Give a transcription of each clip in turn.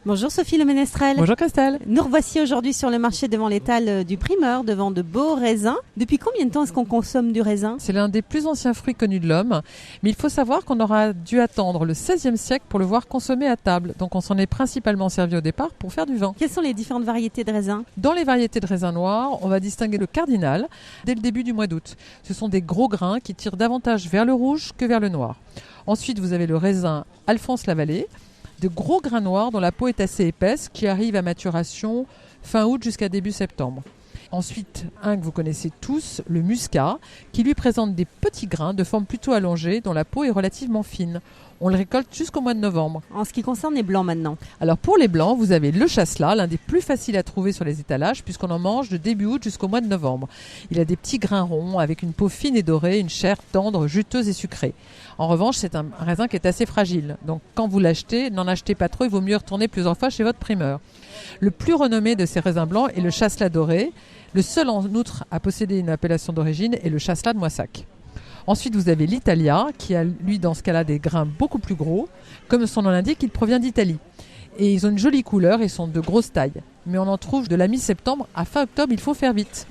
Bonjour Sophie Le Ménestrel. Bonjour Christelle. Nous revoici aujourd'hui sur le marché devant l'étal du primeur, devant de beaux raisins. Depuis combien de temps est-ce qu'on consomme du raisin ? C'est l'un des plus anciens fruits connus de l'homme, mais il faut savoir qu'on aura dû attendre le XVIe siècle pour le voir consommé à table. Donc on s'en est principalement servi au départ pour faire du vin. Quelles sont les différentes variétés de raisins ? Dans les variétés de raisins noirs, on va distinguer le cardinal dès le début du mois d'août. Ce sont des gros grains qui tirent davantage vers le rouge que vers le noir. Ensuite, vous avez le raisin Alphonse Lavallée, de gros grains noirs dont la peau est assez épaisse, qui arrive à maturation fin août jusqu'à début septembre. Ensuite, un que vous connaissez tous, le muscat, qui lui présente des petits grains de forme plutôt allongée, dont la peau est relativement fine. On le récolte jusqu'au mois de novembre. En ce qui concerne les blancs maintenant. Alors pour les blancs, vous avez le chasselas, l'un des plus faciles à trouver sur les étalages, puisqu'on en mange de début août jusqu'au mois de novembre. Il a des petits grains ronds, avec une peau fine et dorée, une chair tendre, juteuse et sucrée. En revanche, c'est un raisin qui est assez fragile. Donc quand vous l'achetez, n'en achetez pas trop, il vaut mieux retourner plusieurs fois chez votre primeur. Le plus renommé de ces raisins blancs est le chasselas doré. Le seul en outre à posséder une appellation d'origine est le chasselas de Moissac. Ensuite, vous avez l'Italia, qui a, lui, dans ce cas-là, des grains beaucoup plus gros. Comme son nom l'indique, il provient d'Italie. Et ils ont une jolie couleur et sont de grosse taille. Mais on en trouve de la mi-septembre à fin octobre, il faut faire vite.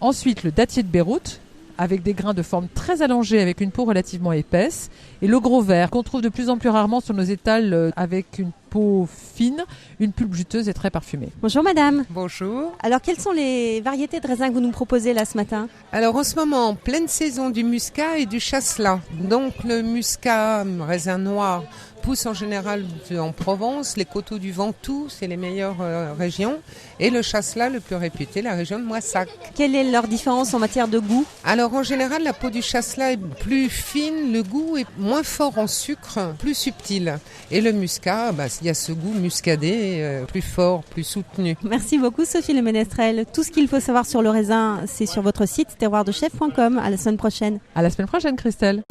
Ensuite, le dattier de Beyrouth, avec des grains de forme très allongée, avec une peau relativement épaisse. Et le gros vert, qu'on trouve de plus en plus rarement sur nos étals, avec une peau fine, une pulpe juteuse et très parfumée. Bonjour madame. Bonjour. Alors quelles sont les variétés de raisins que vous nous proposez là ce matin ? Alors en ce moment, en pleine saison du muscat et du chasselas. Donc le muscat, raisin noir, pousse en général en Provence, les coteaux du Ventoux, c'est les meilleures régions. Et le chasselas, le plus réputé, la région de Moissac. Quelle est leur différence en matière de goût ? Alors en général, la peau du chasselas est plus fine, le goût est moins fort en sucre, plus subtil. Et le muscat, il y a ce goût muscadé, plus fort, plus soutenu. Merci beaucoup Sophie Le Ménestrel. Tout ce qu'il faut savoir sur le raisin, c'est sur votre site terroirdechef.com. À la semaine prochaine. À la semaine prochaine Christelle.